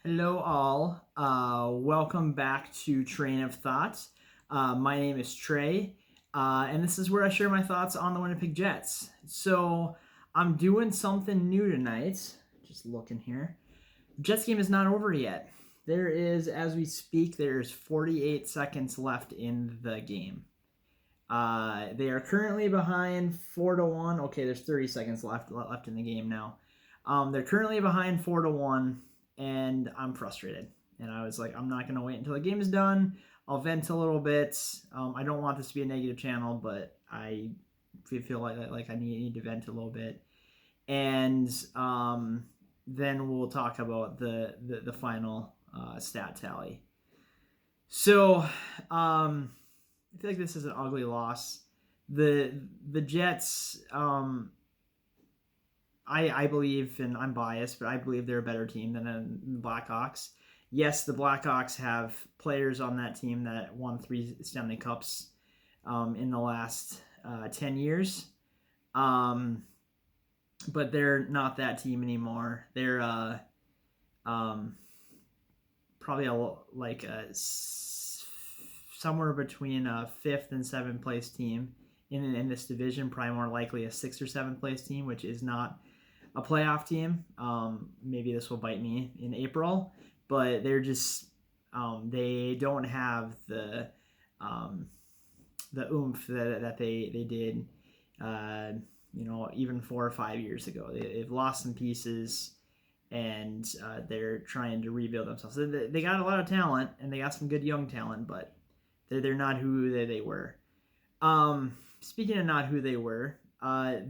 Hello, all. Welcome back to Train of Thought. My name is Trey, and this is where I share my thoughts on the Winnipeg Jets. So, I'm doing something new tonight. Just looking here. Jets game is not over yet. There is, as we speak, there's 48 seconds left in the game. They are currently behind 4-1. Okay, there's 30 seconds left in the game now. They're currently behind 4-1, and I'm frustrated. And I was like, I'm not gonna wait until the game is done. I'll vent a little bit. I don't want this to be a negative channel, but I feel like I need to vent a little bit. And then we'll talk about the final stat tally. So I feel like this is an ugly loss. The Jets, I believe, and I'm biased, but I believe they're a better team than the Blackhawks. Yes, the Blackhawks have players on that team that won 3 Stanley Cups in the last 10 years. But they're not that team anymore. They're probably somewhere between a 5th and 7th place team in this division, probably more likely a 6th or 7th place team, which is not a playoff team. Maybe this will bite me in April, but they're just they don't have the oomph that they did, even 4 or 5 years ago. They've lost some pieces, and they're trying to rebuild themselves. They got a lot of talent, and they got some good young talent, but they're not who they were. Speaking of not who they were,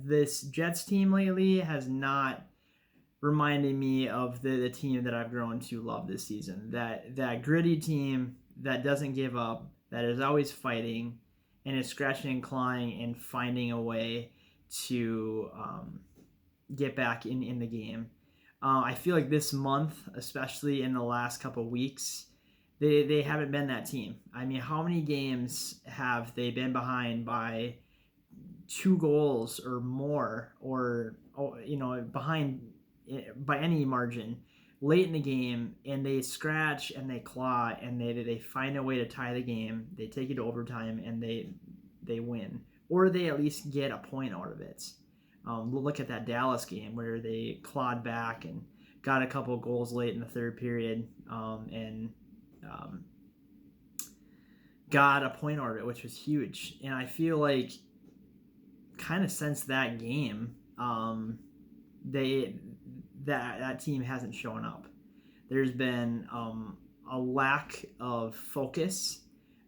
this Jets team lately has not reminded me of the team that I've grown to love this season. That gritty team that doesn't give up, that is always fighting, and is scratching and clawing and finding a way to get back in the game. I feel like this month, especially in the last couple of weeks, they haven't been that team. I mean, how many games have they been behind by 2 goals or more, or behind by any margin late in the game, and they scratch and they claw and they find a way to tie the game. They take it to overtime and they win, or they at least get a point out of it. Look at that Dallas game where they clawed back and got a couple goals late in the third period, and got a point out of it, which was huge. And I feel like kind of since that game, that team hasn't shown up. There's been a lack of focus.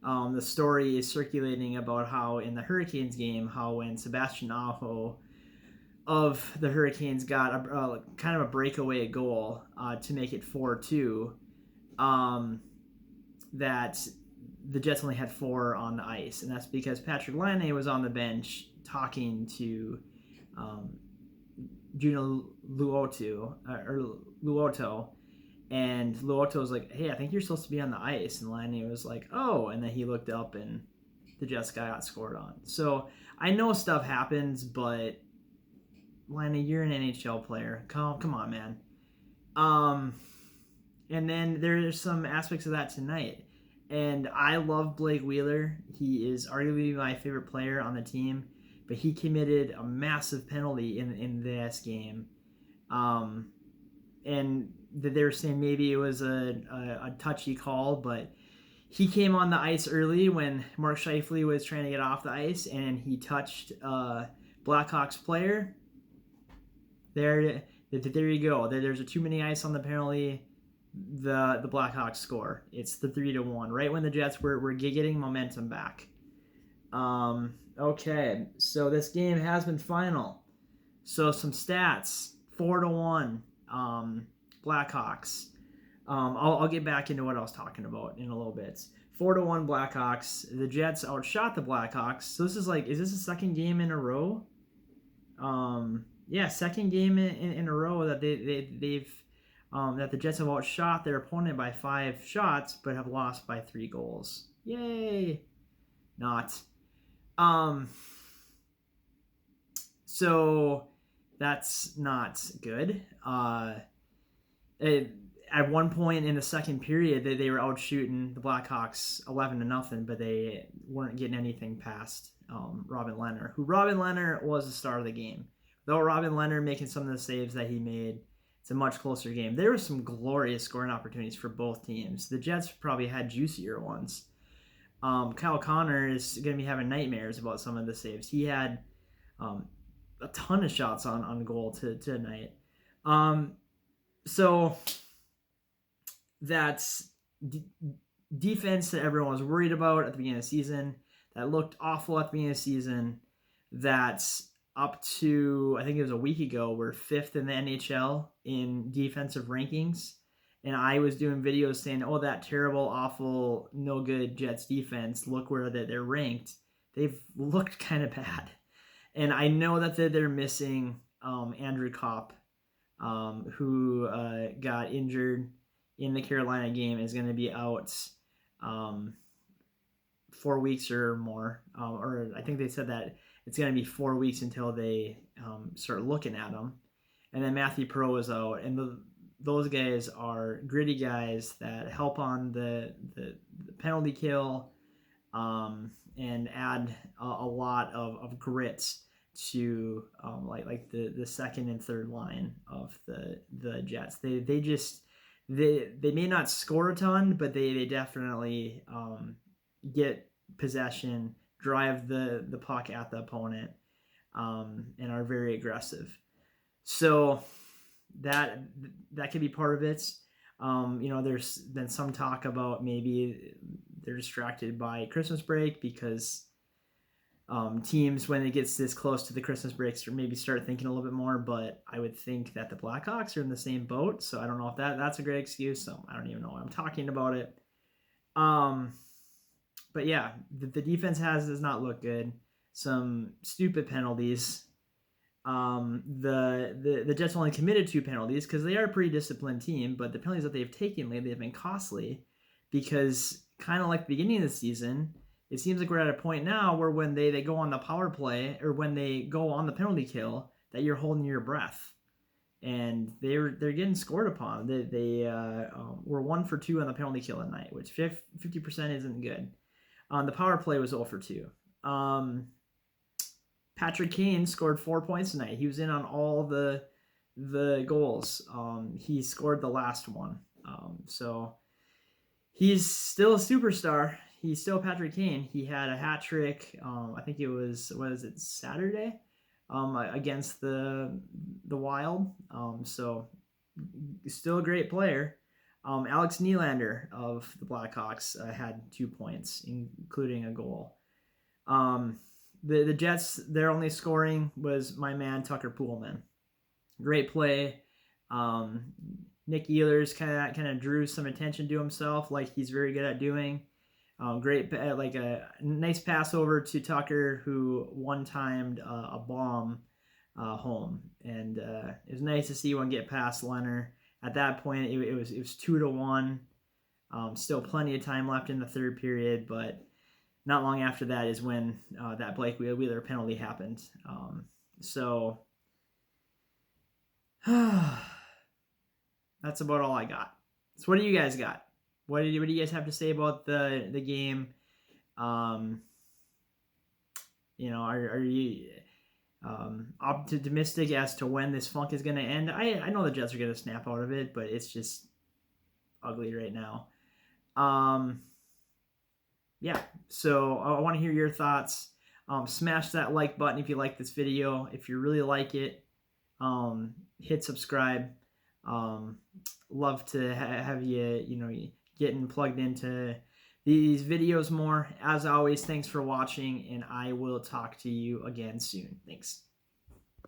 The story is circulating about how in the Hurricanes game, how when Sebastian Aho of the Hurricanes got a kind of a breakaway goal to make it 4-2, that the Jets only had 4 on the ice, and that's because Patrick Laine was on the bench talking to Juno Luoto, and Luoto was like, "Hey, I think you're supposed to be on the ice," and Laine was like, "Oh," and then he looked up and the Jets guy got scored on. So I know stuff happens, but Laine, you're an NHL player. Come on, man. And then there's some aspects of that tonight. And I love Blake Wheeler. He is arguably my favorite player on the team, but he committed a massive penalty in this game. And they were saying maybe it was a touchy call, but he came on the ice early when Mark Scheifele was trying to get off the ice, and he touched Blackhawks player. There you go. There's a too many ice on the penalty. The Blackhawks score. It's the 3-1, right when the Jets were getting momentum back. Okay, so this game has been final. So some stats: 4-1, Blackhawks. I'll get back into what I was talking about in a little bit. 4-1 Blackhawks. The Jets outshot the Blackhawks. So this is this a second game in a row? Yeah, second game in a row that they've that the Jets have outshot their opponent by 5 shots, but have lost by 3 goals. Yay! Not. So that's not good. at one point in the second period, they were out shooting the Blackhawks 11-0, but they weren't getting anything past Robin Lehner, who Robin Lehner was the star of the game. Though Robin Lehner making some of the saves that he made, it's a much closer game. There were some glorious scoring opportunities for both teams. The Jets probably had juicier ones. Kyle Connor is going to be having nightmares about some of the saves. He had a ton of shots on goal tonight. So that's defense that everyone was worried about at the beginning of the season, that looked awful at the beginning of the season, that's up to, I think it was a week ago, we're 5th in the NHL in defensive rankings. And I was doing videos saying, oh, that terrible, awful, no good Jets defense, look where they're ranked. They've looked kind of bad. And I know that they're missing Andrew Kopp, who got injured in the Carolina game, is going to be out 4 weeks or more. Or I think they said that it's going to be 4 weeks until they start looking at him. And then Matthew Perreault is out. And those guys are gritty guys that help on the penalty kill and add a lot of grit to like the second and third line of the Jets. They may not score a ton, but they definitely get possession, drive the puck at the opponent, and are very aggressive. So that could be part of it. There's been some talk about maybe they're distracted by Christmas break because teams, when it gets this close to the Christmas breaks, maybe start thinking a little bit more. But I would think that the Blackhawks are in the same boat, so I don't know if that's a great excuse. So I don't even know why I'm talking about it. But yeah, the defense does not look good. Some stupid penalties. The Jets only committed 2 penalties because they are a pretty disciplined team, but the penalties that they've taken lately have been costly because, kind of like the beginning of the season, it seems like we're at a point now where when they go on the power play or when they go on the penalty kill, that you're holding your breath, and they're getting scored upon. They were 1 for 2 on the penalty kill at night, which 50% isn't good. The power play was 0 for 2. Patrick Kane scored 4 points tonight. He was in on all the goals. He scored the last one. So he's still a superstar. He's still Patrick Kane. He had a hat trick. I think it was, Saturday? Against the Wild. So still a great player. Alex Nylander of the Blackhawks had 2 points, including a goal. The Jets, their only scoring was my man Tucker Poolman. Great play. Nick Ehlers kind of drew some attention to himself, like he's very good at doing. Great, like a nice pass over to Tucker, who one-timed a bomb home, and it was nice to see one get past Lehner. At that point, it was 2-1. Still plenty of time left in the third period, but not long after that is when that Blake Wheeler penalty happened. So that's about all I got. So what do you guys got? What do you guys have to say about the game? Are you optimistic as to when this funk is going to end? I know the Jets are going to snap out of it, but it's just ugly right now. Yeah, so I want to hear your thoughts. Smash that like button if you like this video. If you really like it, hit subscribe. Love to have you, getting plugged into these videos more. As always, thanks for watching, and I will talk to you again soon. Thanks.